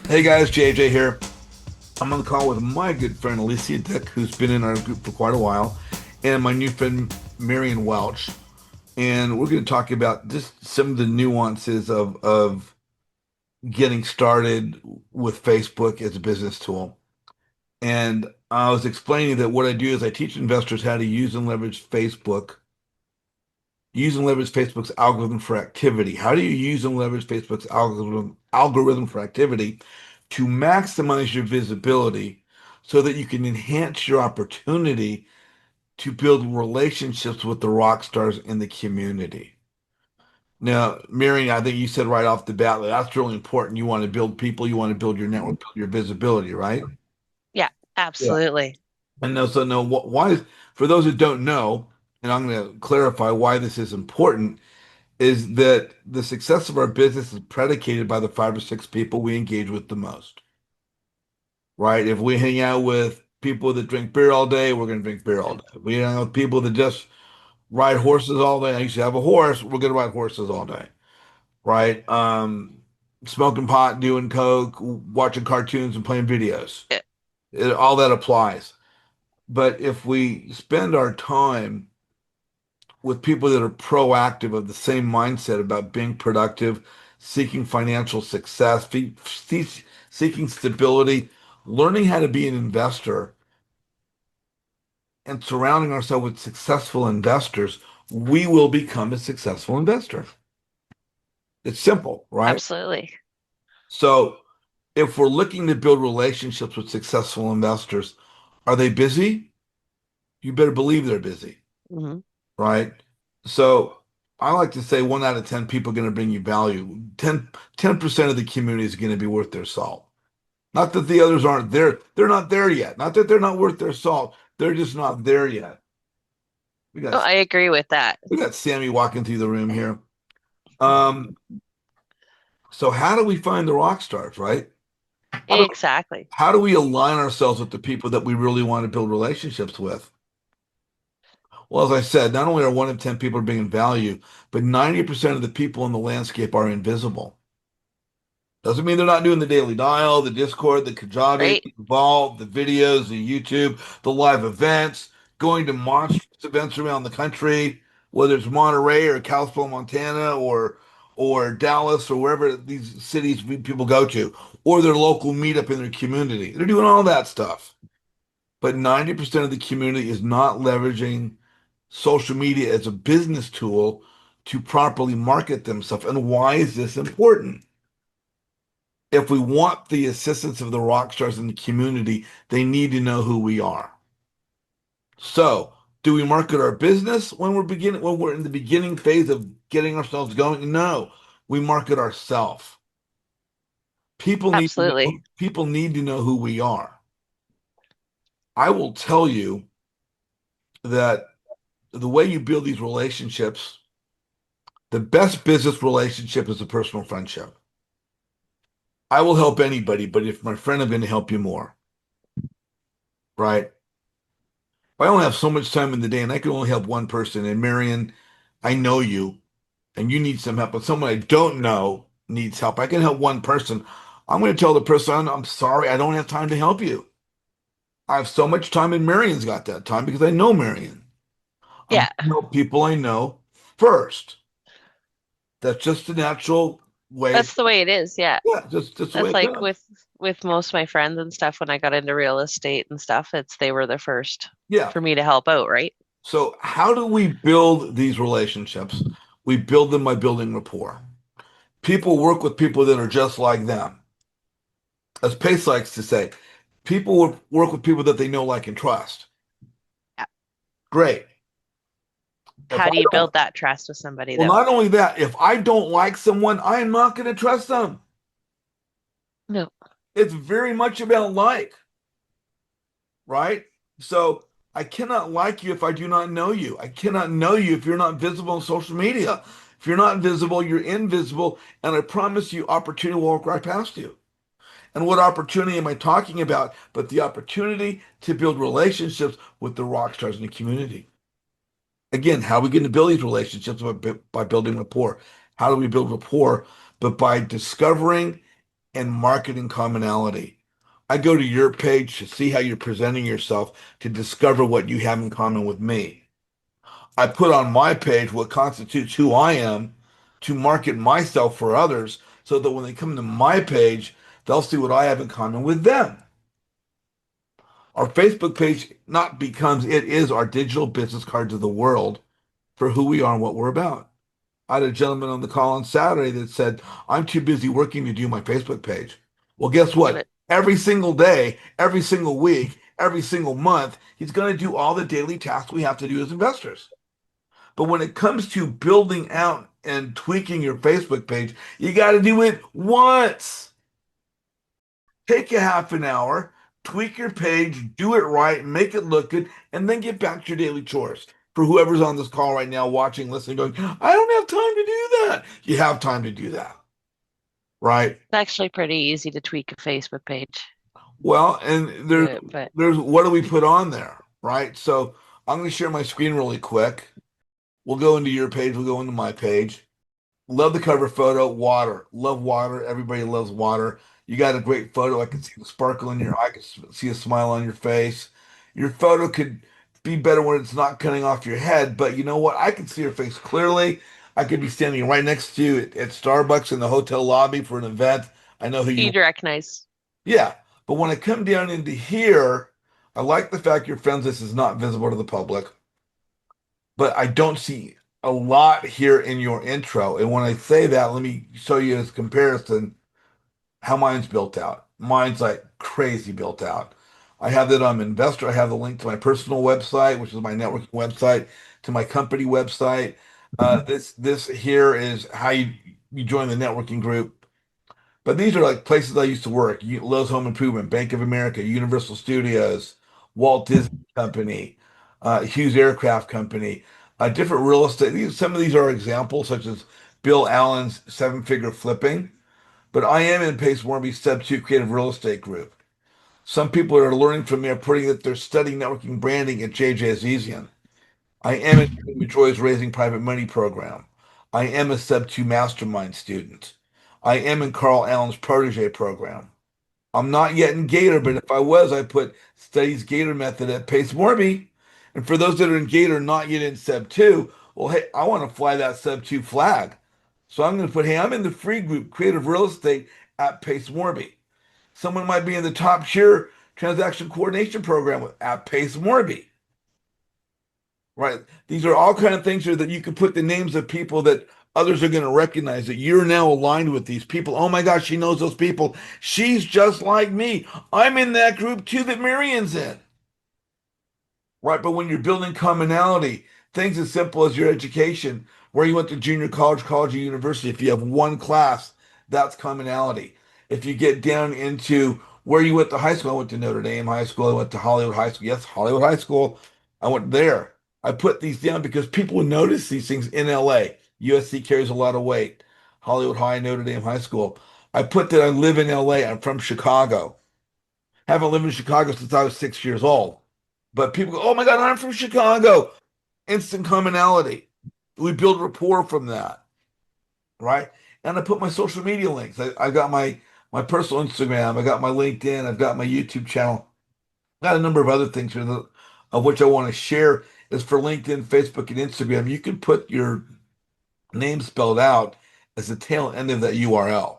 Hey guys, JJ here. I'm on the call with my good friend Alicia Dick, who's been in our group for quite a while, and my new friend Marion Welch. And we're going to talk about just some of the nuances of getting started with Facebook as a business tool. And I was explaining that what I do is I teach investors how to use and leverage Facebook's algorithm for activity. How do you use and leverage Facebook's algorithm for activity to maximize your visibility so that you can enhance your opportunity to build relationships with the rock stars in the community? Now, Marion, I think you said right off the bat that that's really important. You want to build people, you want to build your network, build your visibility, right? Yeah, Yeah. absolutely. And no, so no, why, for those who don't know, and I'm going to clarify why this is important, is that the success of our business is predicated by the five or six people we engage with the most, right? If we hang out with people that drink beer all day, we're going to drink beer all day. If we hang out with people that just ride horses all day, I used to have a horse, we're going to ride horses all day, right? Smoking pot, doing coke, watching cartoons and playing videos. Yeah, All that applies. But if we spend our time with people that are proactive of the same mindset about being productive, seeking financial success, seeking stability, learning how to be an investor, and surrounding ourselves with successful investors, we will become a successful investor. It's simple, right? absolutely. So if we're looking to build relationships with successful investors, are they busy? You better believe they're busy, Hmm. right? So I like to say 1 out of 10 people are going to bring you value. 10% of the community is going to be worth their salt. Not that the others aren't there. They're not there yet. Not that they're not worth their salt. They're just not there yet. We Oh, got I agree with that. we got Sammy walking through the room here. Um, so how do we find the rock stars, right? How do, Exactly. how do we align ourselves with the people that we really want to build relationships with? Well, as I said, not only are 1 in 10 people bringing value, but 90% of the people in the landscape are invisible. Doesn't mean they're not doing the Daily Dial, the Discord, the Kajabi, Right? the Vault, the videos, the YouTube, the live events, going to monstrous events around the country, whether it's Monterey or Kalispell, Montana, or Dallas or wherever these cities people go to, or their local meetup in their community. They're doing all that stuff. But 90% of the community is not leveraging social media as a business tool to properly market themselves. And why is this important? If we want the assistance of the rock stars in the community, they need to know who we are. So, do we market our business when we're in the beginning phase of getting ourselves going? No, we market ourselves. Absolutely. People need to know who we are. I will tell you that the way you build these relationships, the best business relationship is a personal friendship. I will help anybody, but if my friend, I'm going to help you more, right? I only have so much time in the day and I can only help one person. And Marion, I know you and you need some help, but someone I don't know needs help. I can help one person. I'm going to tell the person, I'm sorry, I don't have time to help you. I have so much time, and Marion's got that time because I know Marion. I'm Yeah, going to help people I know first. That's just the natural way. that's the way it is. Yeah. Yeah, just the way That's it like goes. with most of my friends and stuff when I got into real estate and stuff, it's they were the first Yeah. for me to help out, right? So how do we build these relationships? We build them by building rapport. People work with people that are just like them. As Pace likes to say, people would work with people that they know, like, and trust. Yeah. Great. If How I do you don't, build that trust with somebody well, though? not only that, if I don't like someone, I am not going to trust them. No. It's very much about like, right? So I cannot like you if I do not know you. I cannot know you if you're not visible on social media. If you're not visible, you're invisible. And I promise you, opportunity will walk right past you. And what opportunity am I talking about? But the opportunity to build relationships with the rock stars in the community. Again, how are we going to build these relationships? By building rapport. How do we build rapport? But by discovering and marketing commonality. I go to your page to see how you're presenting yourself to discover what you have in common with me. I put on my page what constitutes who I am to market myself for others so that when they come to my page, they'll see what I have in common with them. Our Facebook page not becomes, it is our digital business card to the world for who we are and what we're about. I had a gentleman on the call on Saturday that said, I'm too busy working to do my Facebook page. Well, guess And what? it Every single day, every single week, every single month, he's going to do all the daily tasks we have to do as investors. But when it comes to building out and tweaking your Facebook page, you got to do it once. Take a half an hour, tweak your page, do it right, make it look good, and then get back to your daily chores. For whoever's on this call right now, watching, listening, going, I don't have time to do that. You have time to do that, right? it's actually pretty easy to tweak a Facebook page. Well, and Do there's it, but there's what do we put on there, right? So I'm going to share my screen really quick. We'll go into your page, we'll go into my page. Love the cover photo. Water. Love water. Everybody loves water. You got a great photo. I can see the sparkle in your eye. I can see a smile on your face. Your photo could be better when it's not cutting off your head, but you know what? I can see your face clearly. I could be standing right next to you at Starbucks in the hotel lobby for an event. I know who you you'd are. recognize. Yeah. But when I come down into here, I like the fact your friends list is not visible to the public, but I don't see a lot here in your intro. And when I say that, let me show you as comparison how mine's built out. Mine's like crazy built out. I have that I'm an investor. I have the link to my personal website, which is my networking website, to my company website. This here is how you join the networking group. But these are like places I used to work. Lowe's Home Improvement, Bank of America, Universal Studios, Walt Disney Company, Hughes Aircraft Company, different real estate. Some of these are examples, such as Bill Allen's seven-figure flipping. But I am in Pace Morby's Step 2 Creative Real Estate Group. Some people that are learning from me are putting that they're studying networking branding at JJ Azizian. I am in Troy's Raising Private Money program. I am a Sub 2 Mastermind student. I am in Carl Allen's Protege program. I'm not yet in Gator, but if I was, I put studies Gator method at Pace Morby. And for those that are in Gator, not yet in Sub 2, well, hey, I want to fly that Sub 2 flag. So I'm going to put, hey, I'm in the free group, Creative Real Estate at Pace Morby. Someone might be in the top tier transaction coordination program at Pace Morby. Right. These are all kind of things here that you can put the names of people that others are going to recognize that you're now aligned with these people. Oh my gosh, she knows those people. She's just like me. I'm in that group too that Marion's in. Right. But when you're building commonality, things as simple as your education, where you went to junior college, college, or university, if you have one class, that's commonality. If you get down into where you went to high school, I went to Notre Dame High School, I went to Hollywood High School. Yes, Hollywood High School. I went there. I put these down because people notice these things in LA. USC carries a lot of weight. Hollywood High, Notre Dame High School. I put that I live in LA. I'm from Chicago. Haven't lived in Chicago since I was 6 years old. But people go, oh my God, I'm from Chicago. Instant commonality. We build rapport from that, right? And I put my social media links. I got my personal Instagram. I got my LinkedIn. I've got my YouTube channel. I got a number of other things here of which I want to share. Is for LinkedIn, Facebook, and Instagram. You can put your name spelled out as the tail end of that URL.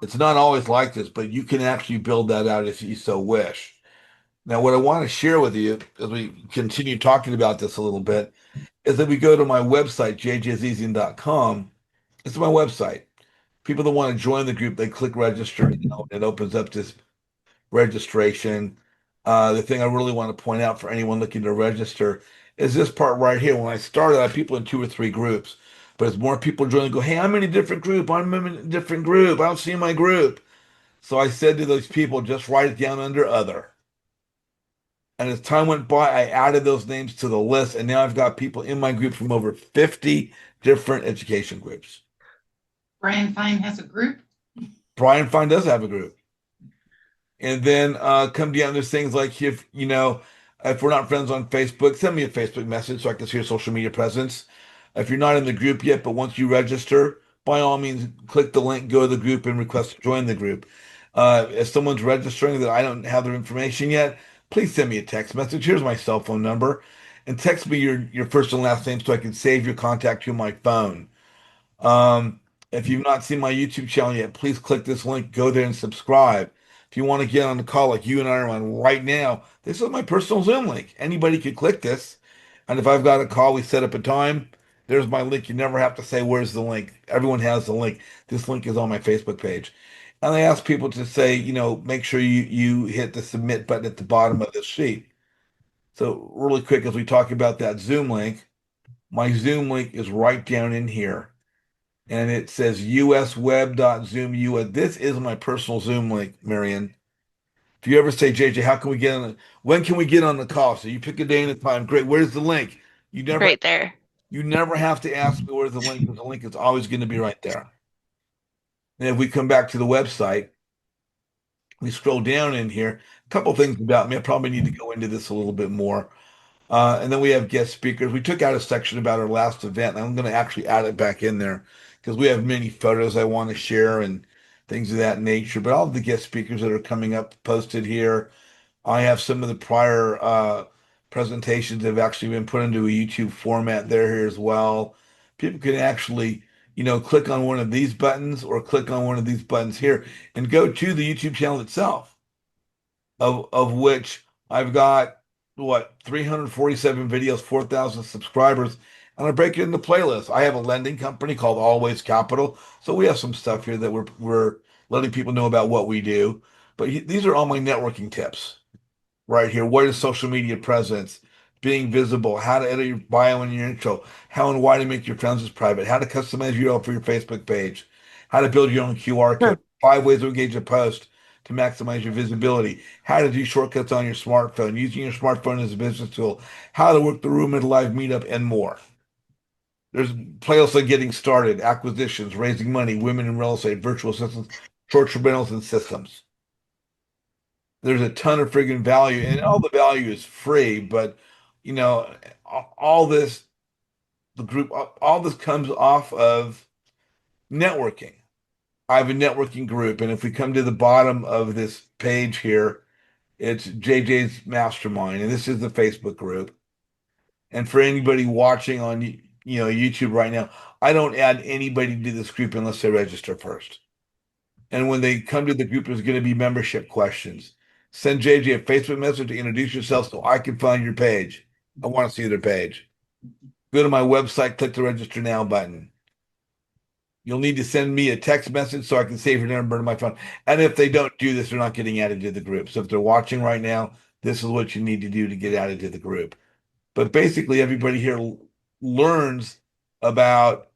It's not always like this, but you can actually build that out if you so wish. Now, what I want to share with you as we continue talking about this a little bit is that we go to my website, jjazizian.com. It's my website. People that want to join the group, they click register. It opens up this registration. The thing I really want to point out for anyone looking to register is this part right here. When I started, I had people in two or three groups. But as more people join, go, hey, I'm in a different group. I'm in a different group. I don't see my group. So I said to those people, just write it down under other. And as time went by, I added those names to the list. And now I've got people in my group from over 50 different education groups. Brian Fine has a group. Brian Fine does have a group. And then come down to things like if we're not friends on Facebook, send me a Facebook message so I can see your social media presence. If you're not in the group yet, but once you register, by all means, click the link, go to the group, and request to join the group. If someone's registering that I don't have their information yet, please send me a text message. Here's my cell phone number, and text me your first and last name so I can save your contact to my phone. If you've not seen my YouTube channel yet, please click this link, go there and subscribe. If you want to get on the call like you and I are on right now, this is my personal Zoom link. Anybody could click this. And if I've got a call, we set up a time. There's my link. You never have to say, where's the link? Everyone has the link. This link is on my Facebook page. And I ask people to say, make sure you hit the submit button at the bottom of this sheet. So really quick, as we talk about that Zoom link, my Zoom link is right down in here and it says usweb.zoom. This is my personal Zoom link, Marion. If you ever say, JJ, how can we get on? When can we get on the call? So you pick a day and a time. Great. Where's the link? You never, Right there. you never have to ask me where's the link because the link is always going to be right there. And if we come back to the website, we scroll down in here. A couple things about me. I probably need to go into this a little bit more. And then we have guest speakers. We took out a section about our last event, and I'm going to actually add it back in there because we have many photos I want to share and things of that nature. But all of the guest speakers that are coming up posted here. I have some of the prior presentations that have actually been put into a YouTube format there here as well. People can actually, click on one of these buttons or click on one of these buttons here and go to the YouTube channel itself of which I've got what 347 videos, 4,000 subscribers, and I break it into playlists. I have a lending company called Always Capital, so we have some stuff here that we're letting people know about what we do. But these are all my networking tips right here. What is social media presence? Being visible, how to edit your bio and your intro, how and why to make your friends private, how to customize your URL for your Facebook page, how to build your own QR Huh. code, 5 ways to engage a post to maximize your visibility, how to do shortcuts on your smartphone, using your smartphone as a business tool, how to work the room at a live meetup, and more. There's playlists like getting started, acquisitions, raising money, women in real estate, virtual assistants, short-term rentals, and systems. There's a ton of friggin' value, and all the value is free, but you know, all this, the group, all this comes off of networking. I have a networking group, and if we come to the bottom of this page here, it's JJ's Mastermind, and this is the Facebook group. And for anybody watching on YouTube right now, I don't add anybody to this group unless they register first. And when they come to the group, there's going to be membership questions. Send JJ a Facebook message to introduce yourself so I can find your page. I want to see their page. Go to my website, click the register now button. You'll need to send me a text message so I can save your number to my phone. And if they don't do this, they're not getting added to the group. So if they're watching right now, this is what you need to do to get added to the group. But basically, everybody here learns about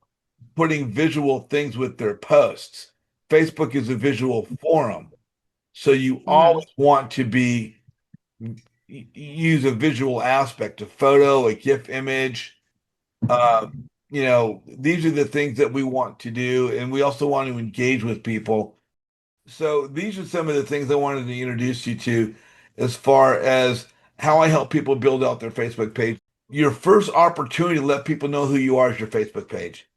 putting visual things with their posts. Facebook is a visual forum. So you always want to use a visual aspect, a photo, a GIF image. Uh, these are the things that we want to do, and we also want to engage with people. So these are some of the things I wanted to introduce you to as far as how I help people build out their Facebook page. Your first opportunity to let people know who you are is your Facebook page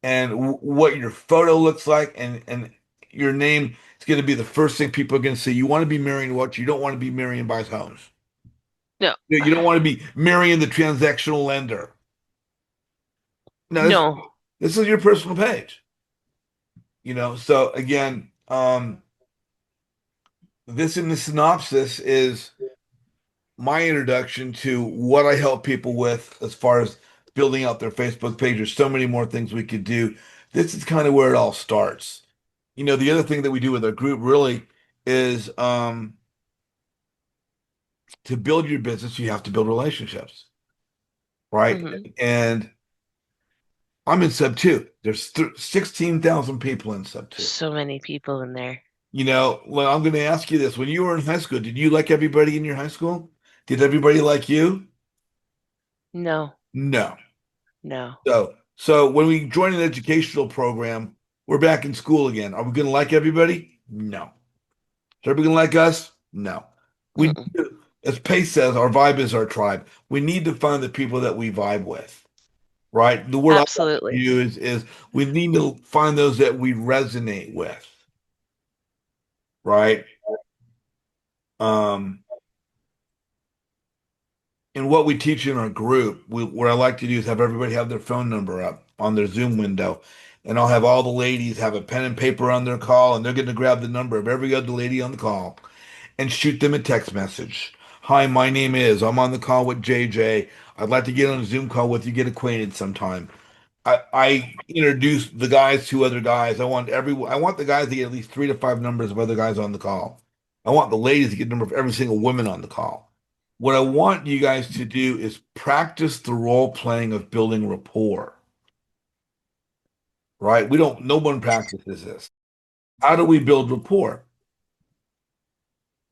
and what your photo looks like and your name is going to be the first thing people are going to see. You want to be marrying what you don't want to be marrying buys homes. No. You don't want to be marrying the transactional lender. No, No. this is your personal page. So again, this in the synopsis is my introduction to what I help people with as far as building out their Facebook page. There's so many more things we could do. This is kind of where it all starts. The other thing that we do with our group really is to build your business, you have to build relationships, right? And I'm in sub two. There's 16,000 people in sub two. So many people in there. Well, I'm going to ask you this. When you were in high school, did you like everybody in your high school? Did everybody like you? No. No. No. So when we join an educational program, we're back in school again. Are we going to like everybody? No. Is everybody going to like us? No. We, as Pace says, our vibe is our tribe. We need to find the people that we vibe with. right? The word I like to Absolutely. use is we need to find those that we resonate with, right? Um, and what we teach in our group, what I like to do is have everybody have their phone number up on their Zoom window, and I'll have all the ladies have a pen and paper on their call, and they're going to grab the number of every other lady on the call and shoot them a text message. Hi, my name is. I'm on the call with JJ. I'd like to get on a Zoom call with you, get acquainted sometime. I introduce the guys to other guys. I want the guys to get at least 3 to 5 numbers of other guys on the call. I want the ladies to get a number of every single woman on the call. What I want you guys to do is practice the role playing of building rapport, right? No one practices this. How do we build rapport?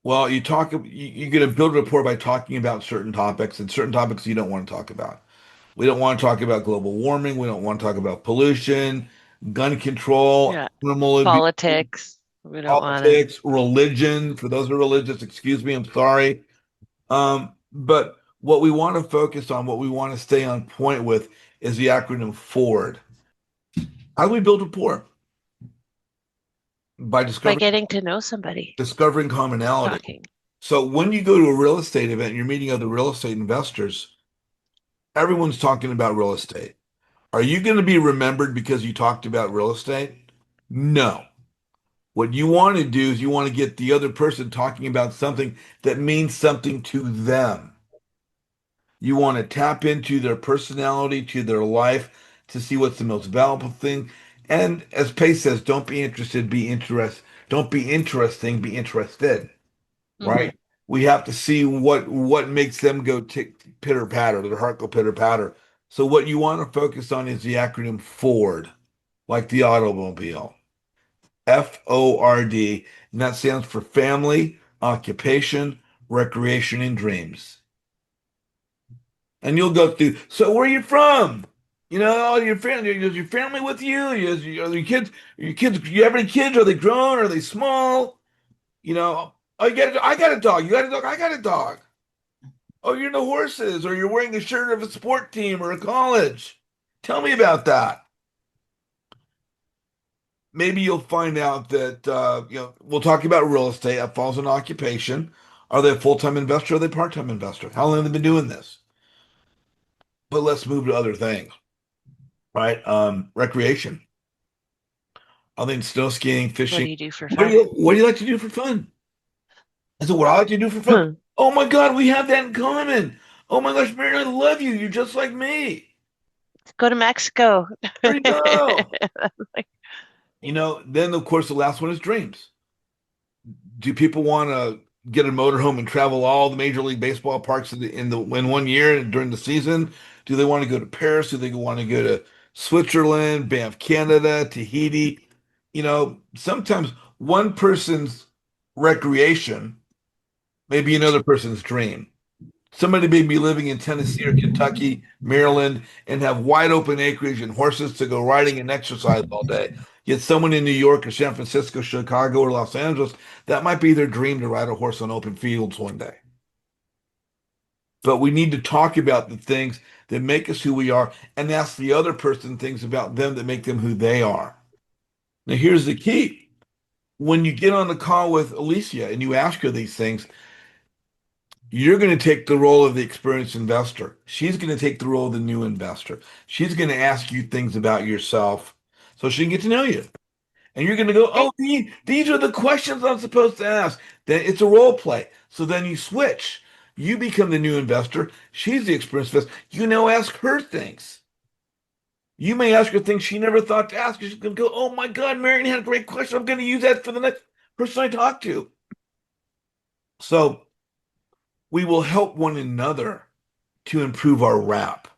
Well, you're going to build rapport by talking about certain topics and certain topics you don't want to talk about. We don't want to talk about global warming. We don't want to talk about pollution, gun control, Yeah. animal abuse, Politics. We don't want to. politics, religion. For those who are religious, excuse me, I'm sorry. But what we want to focus on, what we want to stay on point with, is the acronym FORD. How do we build rapport? By By getting to know somebody, discovering commonality. talking. So when you go to a real estate event and you're meeting other real estate investors, everyone's talking about real estate. Are you going to be remembered because you talked about real estate? No. What you want to do is you want to get the other person talking about something that means something to them. You want to tap into their personality, to their life, to see what's the most valuable thing. And as Pace says, don't be interested, be interest. Don't be interesting, be interested. Hmm. Right? We have to see what makes them go tick pitter patter, their heart go pitter patter. So what you want to focus on is the acronym FORD, like the automobile. FORD, and that stands for family, occupation, recreation, and dreams. And you'll go through, so where are you from? You know, your family, is your family with you? Are your kids, you have any kids? Are they grown? Are they small? You know, oh, I got a dog. You got a dog? I got a dog. Oh, you're into horses, or you're wearing a shirt of a sport team or a college. Tell me about that. Maybe you'll find out that we'll talk about real estate. That falls in occupation. Are they a full-time investor? Or are they part-time investor? How long have they been doing this? But let's move to other things, right? Recreation. I think snow skiing, What fishing. do you do for fun? What do you like to do for fun? I said, what I like to do for fun. Hmm. Oh my God, we have that in common. Oh my gosh, Mary, I love you. You're just like me. Go to Mexico. There you go. Then of course the last one is dreams. Do people want to get a motorhome and travel all the Major League Baseball parks in 1 year during the season? Do they want to go to Paris? Do they want to go to Switzerland, Banff, Canada, Tahiti? Sometimes one person's recreation may be another person's dream. Somebody may be living in Tennessee or Kentucky, Maryland, and have wide open acreage and horses to go riding and exercise all day. Yet someone in New York or San Francisco, Chicago, or Los Angeles, that might be their dream to ride a horse on open fields one day. But we need to talk about the things that make us who we are and ask the other person things about them that make them who they are. Now, here's the key. When you get on the call with Alicia and you ask her these things, you're going to take the role of the experienced investor. She's going to take the role of the new investor. She's going to ask you things about yourself so she can get to know you. And you're going to go, Okay. oh, these are the questions I'm supposed to ask. Then it's a role play. So then you switch. You become the new investor. She's the experienced investor. You now ask her things. You may ask her things she never thought to ask. She's going to go, oh my God, Marion had a great question. I'm going to use that for the next person I talk to. So we will help one another to improve our rap,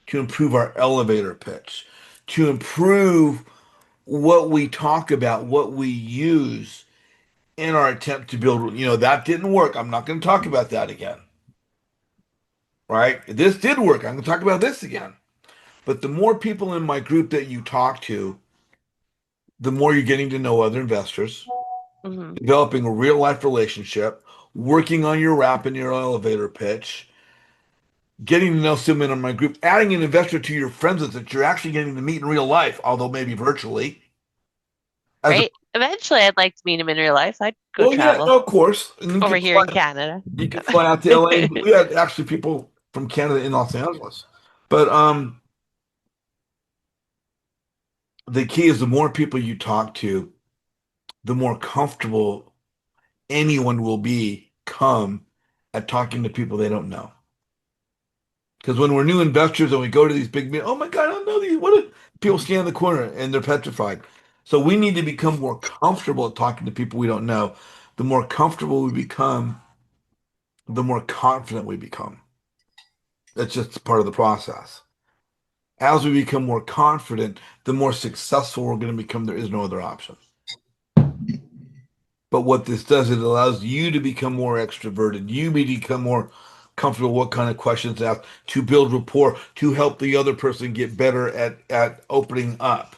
to improve our elevator pitch, to improve what we talk about, what we use in our attempt to build. That didn't work. I'm not going to talk about that again. Right? This did work. I'm going to talk about this again. But the more people in my group that you talk to, the more you're getting to know other investors, Hmm. developing a real life relationship, working on your rap and your elevator pitch, getting to know someone in my group, adding an investor to your friends list that you're actually getting to meet in real life, although maybe virtually. As a Right? Eventually, I'd like to meet him in real life. I'd go well, yeah, travel no, of course, and over here in Canada. you could fly out to LA. And we had actually people from Canada in Los Angeles, but the key is the more people you talk to, the more comfortable anyone will become at talking to people they don't know. Because when we're new investors and we go to these big meetings, oh my God, I don't know these. What if people stand in the corner and they're petrified? So we need to become more comfortable at talking to people we don't know. The more comfortable we become, the more confident we become. That's just part of the process. As we become more confident, the more successful we're going to become. There is no other option. But what this does, it allows you to become more extroverted. You become more comfortable what kind of questions to ask, to build rapport, to help the other person get better at opening up.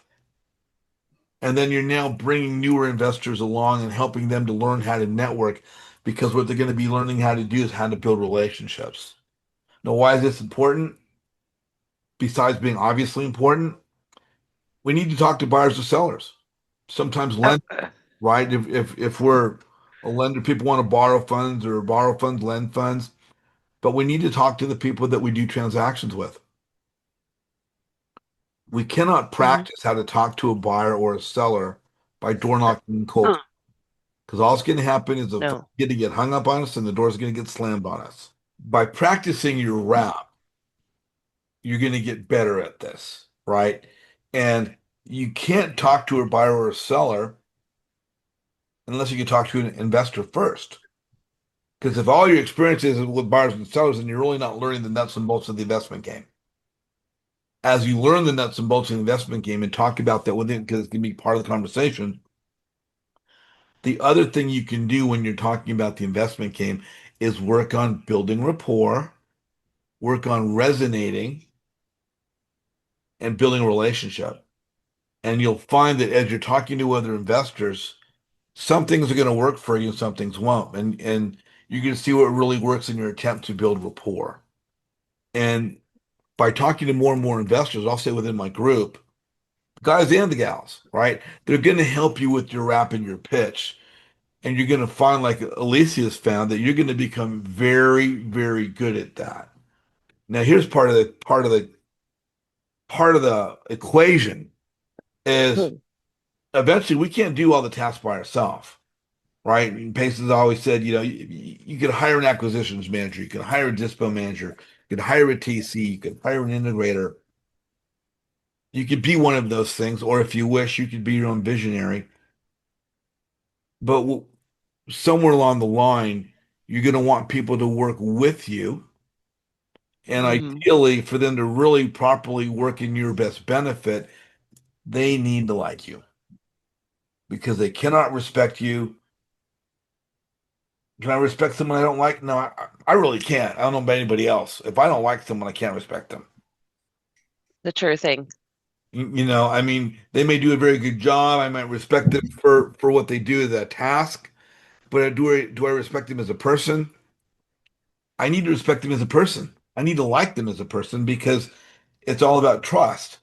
And then you're now bringing newer investors along and helping them to learn how to network because what they're going to be learning how to do is how to build relationships. Now, why is this important? Besides being obviously important, we need to talk to buyers and sellers. Sometimes Oh, lend, right? If we're a lender, people want to borrow funds or borrow funds, lend funds, but we need to talk to the people that we do transactions with. We cannot mhm. practice how to talk to a buyer or a seller by door knocking and cold, because all that's going to happen is the phone's No, going to get hung up on us and the door's going to get slammed on us. By practicing your route, you're going to get better at this, right? And you can't talk to a buyer or a seller unless you can talk to an investor first. Because if all your experience is with buyers and sellers, then you're really not learning the nuts and bolts of the investment game. As you learn the nuts and bolts of the investment game and talk about that with it, because it can be part of the conversation, the other thing you can do when you're talking about the investment game is work on building rapport, work on resonating, and building a relationship. And you'll find that as you're talking to other investors, some things are going to work for you and some things won't. And you're going to see what really works in your attempt to build rapport. And by talking to more and more investors, I'll say within my group, guys and the gals, right? They're going to help you with your rap and your pitch. And you're going to find, like Alicia's found, that you're going to become very, very good at that. Now, here's part of the equation is eventually we can't do all the tasks by ourselves, right? And Pace has always said, you could hire an acquisitions manager, you can hire a dispo manager, you can hire a TC, you can hire an integrator. You could be one of those things, or if you wish, you could be your own visionary. But somewhere along the line, you're going to want people to work with you. And hmm ideally, for them to really properly work in your best benefit, they need to like you because they cannot respect you. Can I respect someone I don't like? No, I really can't. I don't know about anybody else. If I don't like someone, I can't respect them. the true thing. I mean, they may do a very good job. I might respect them for what they do as a task, but do I respect them as a person? I need to respect them as a person. I need to like them as a person because it's all about trust.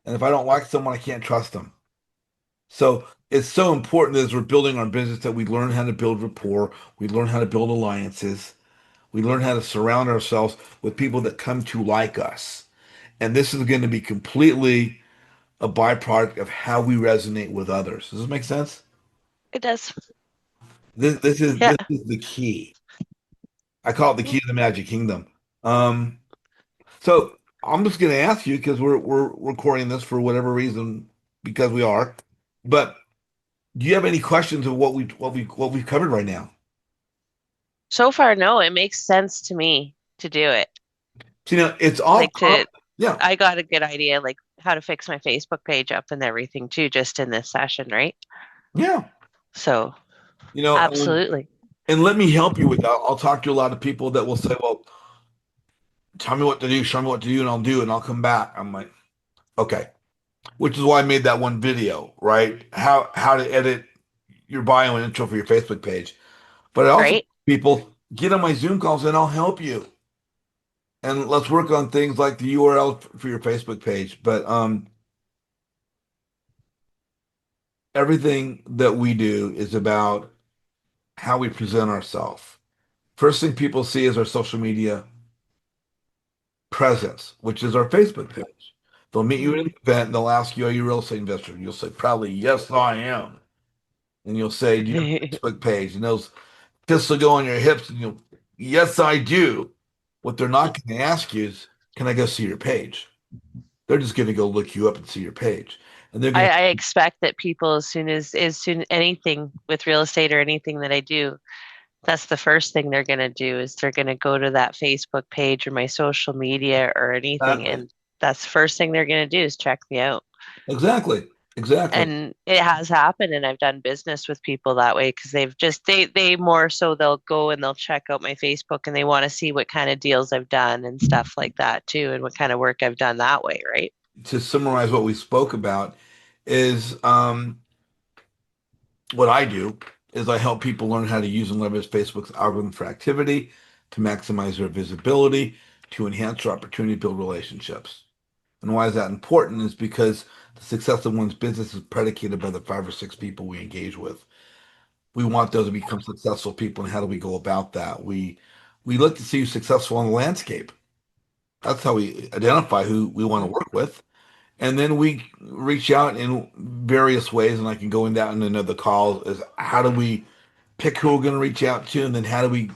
And if I don't like someone, I can't trust them. So it's so important as we're building our business that we learn how to build rapport, we learn how to build alliances, we learn how to surround ourselves with people that come to like us. And this is going to be completely a byproduct of how we resonate with others. Does this make sense? It does. This Yeah. is the key. I call it the key to the Magic Kingdom. Um, so I'm just going to ask you because we're recording this for whatever reason because we are. But do you have any questions of what we've covered right now? So far, no, it makes sense to me to do it. So, it's all Like to, yeah, I got a good idea, like how to fix my Facebook page up and everything too, just in this session, right? yeah. So, You know, and, absolutely. and let me help you with that. I'll talk to a lot of people that will say, "Well, tell me what to do, show me what to do, and I'll do it, and I'll come back." I'm like, okay, which is why I made that one video, right? How to edit your bio and intro for your Facebook page. But I also Right? people get on my Zoom calls and I'll help you. And let's work on things like the URL for your Facebook page. But everything that we do is about how we present ourselves. First thing people see is our social media presence, which is our Facebook page. They'll meet you at Mhm. an event and they'll ask you, are you a real estate investor? And you'll say, probably, yes, I am. And you'll say, do you have a Facebook page? And those fists will go on your hips and you'll, yes, I do. What they're not going to ask you is, can I go see your page? They're just going to go look you up and see your page. And they're going to, I expect that people, as soon anything with real estate or anything that I do, that's the first thing they're gonna do is they're gonna go to that Facebook page or my social media or anything, exactly, and that's the first thing they're gonna do is check me out. exactly, exactly. And it has happened, and I've done business with people that way because they more so they'll go and they'll check out my Facebook and they want to see what kind of deals I've done and stuff like that too, and what kind of work I've done that way, right? To summarize what we spoke about is what I do is I help people learn how to use and leverage Facebook's algorithm for activity to maximize their visibility, to enhance their opportunity to build relationships. And why is that important is because the success of one's business is predicated by the 5 or 6 people we engage with. We want those to become successful people, and how do we go about that? We look to see who's successful on the landscape. That's how we identify who we want to Mhm. work with. And then we reach out in various ways, and I can go into that in another call, is how do we pick who we're going to reach out to, and then how do we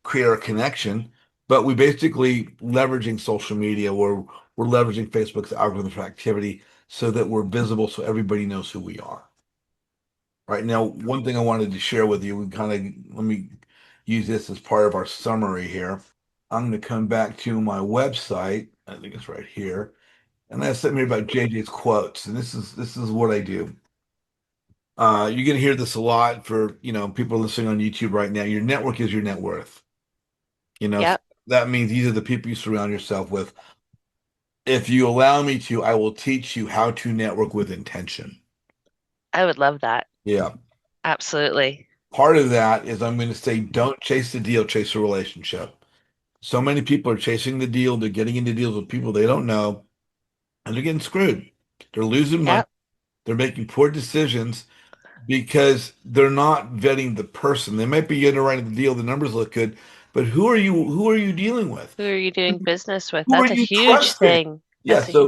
create our connection? But we basically leveraging social media, where we're leveraging Facebook's algorithm for activity so that we're visible so everybody knows who we are. Right now, one thing I wanted to share with you, we kind of let me use this as part of our summary here. I'm going to come back to my website. I think it's right here. And I have something here about JJ's quotes. And this is what I do. You're going to hear this a lot for, people listening on YouTube right now. Your network is your net worth. You know, Yep, that means these are the people you surround yourself with. If you allow me to, I will teach you how to network with intention. I would love that. Yeah. Absolutely. Part of that is I'm going to say, don't chase the deal, chase a relationship. So many people are chasing the deal. They're getting into deals with people they don't know, and they're getting screwed. They're losing money. Yep. They're making poor decisions because they're not vetting the person. They might be underwriting the deal, the numbers look good, but who are you dealing with? Who are you doing business with? Who are That's a you huge trusting? thing. Yeah, so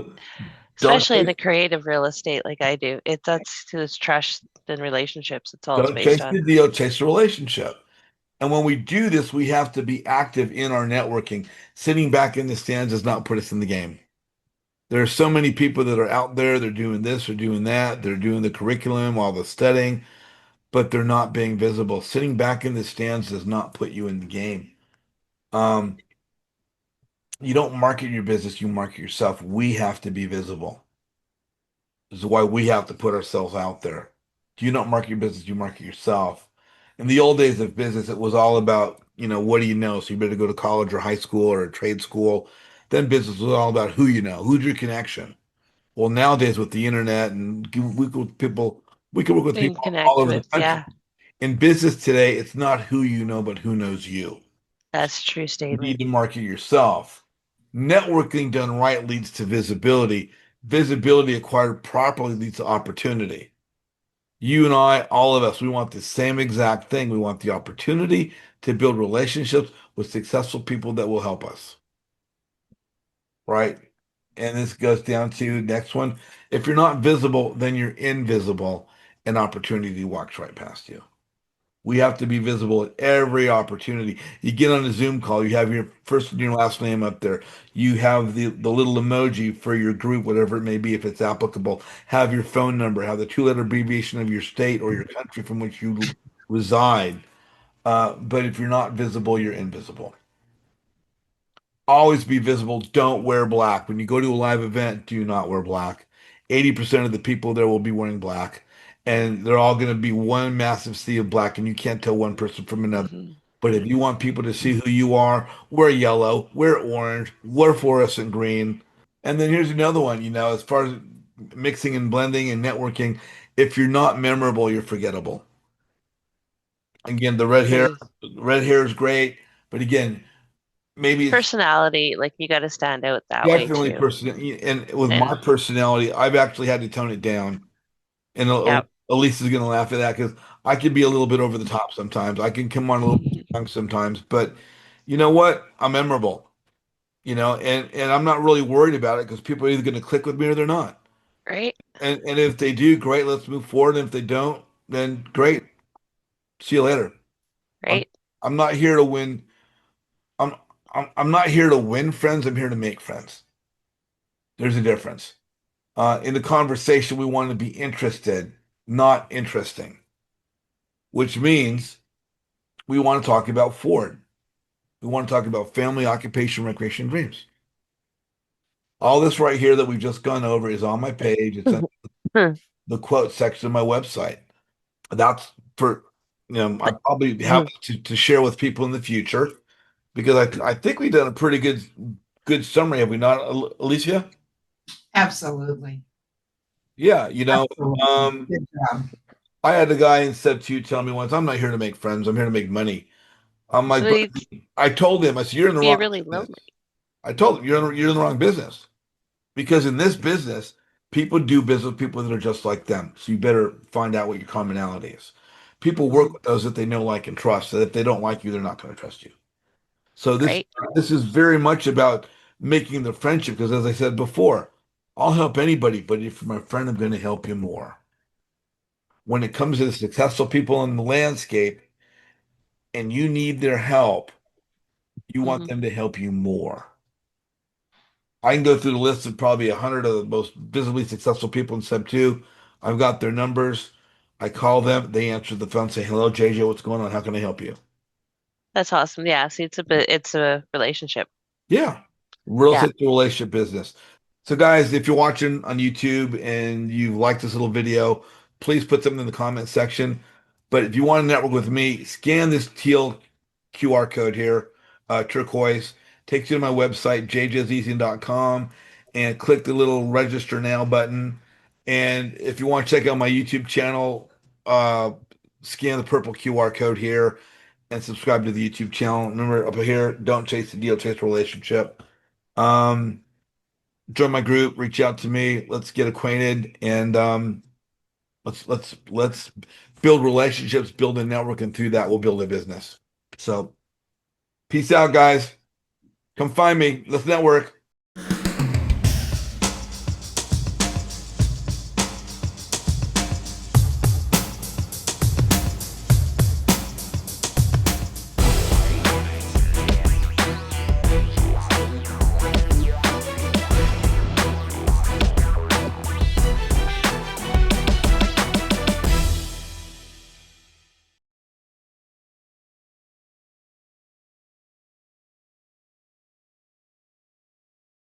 don't Especially in the creative real estate like I do. That's those trust and relationships. It's all it's don't based chase on. the deal, chase the relationship. And when we do this, we have to be active in our networking. Sitting back in the stands does not put us in the game. There are so many people that are out there, they're doing this, they're doing that, they're doing the curriculum while they're studying, but they're not being visible. Sitting back in the stands does not put you in the game. Um, you don't market your business, you market yourself. We have to be visible. This is why we have to put ourselves out there. Do you not market your business, you market yourself. In the old days of business, it was all about, what do you know? So you better go to college or high school or a trade school. Then business was all about who you know, who's your connection. Well, nowadays with the internet and we can work with We can people all connect over the with, country. yeah, In business today, it's not who you know, but who knows you. that's a true You need statement. to market yourself. Networking done right leads to visibility. Visibility acquired properly leads to opportunity. You and I, all of us, we want the same exact thing. We want the opportunity to build relationships with successful people that will help us, right? And this goes down to next one. If you're not visible, then you're invisible, and opportunity walks right past you. We have to be visible at every opportunity. You get on a Zoom call, you have your first and your last name up there. You have the little emoji for your group, whatever it may be, if it's applicable. Have your phone number, have the 2-letter abbreviation of your state or your country from which you reside. But if you're not visible, you're invisible. Always be visible. Don't wear black. When you go to a live event, do not wear black. 80% of the people there will be wearing black, and they're all going to be one massive sea of black, and you can't tell one person from another. Hmm. But if you want people to see who you are, wear yellow, wear orange, wear fluorescent green. And then here's another one, as far as mixing and blending and networking, if you're not memorable, you're forgettable. Again, the red hair, True. red hair is great, but again, maybe it's Personality, like you got to stand out that way definitely too. person. And with my And personality, I've actually had to tone it down. And yeah. Elise is going to laugh at that because I can be a little bit over the top sometimes. I can come on a little too young sometimes, but you know what? I'm memorable, and I'm not really worried about it because people are either going to click with me or they're not. Right? And if they do, great, let's move forward. And if they don't, then great. See you later. I'm Right? I'm not here to win. I'm I'm not here to win friends. I'm here to make friends. There's a difference. In the conversation, we want to be interested, not interesting, which means we want to talk about Ford. We want to talk about family, occupation, recreation, dreams. All this right here that we've just gone over is on my page. It's in Hmm. the quote section of my website. That's for, I probably have Mhm. to share with people in the future because I think we've done a pretty good summary, have we not, Alicia? Absolutely. Yeah, Absolutely. um, Good job. I had a guy in step two tell me once, I'm not here to make friends, I'm here to make money. I'm like, Well, but you'd I told him, I said, you're in the be wrong really business. lonely. I told him, you're in the wrong business. Because in this business, people do business with people that are just like them. So you better find out what your commonality is. People work Mhm. with those that they know, like, and trust. That if they don't like you, they're not going to trust you. So this Right? this is very much about making the friendship. Because as I said before, I'll help anybody, but if you're my friend, I'm going to help you more. When it comes to the successful people in the landscape and you need their help, you want Hmm. them to help you more. I can go through the list of probably 100 of the most visibly successful people in Step 2. I've got their numbers. I call them. They answer the phone, say, "Hello, JJ, what's going on? How can I help you?" That's awesome. Yeah. See, it's a relationship. Yeah. Real Yeah. estate relationship business. So, guys, if you're watching on YouTube and you like this little video, please put something in the comment section. But if you want to network with me, scan this teal QR code here, turquoise, takes you to my website, jjazizian.com, and click the little register now button. And if you want to check out my YouTube channel, uh, scan the purple QR code here and subscribe to the YouTube channel. Remember up here, don't chase the deal, chase the relationship. Um, Join my group, reach out to me, let's get acquainted, and let's build relationships, build a network, and through that we'll build a business. So peace out, guys. Come find me. Let's network.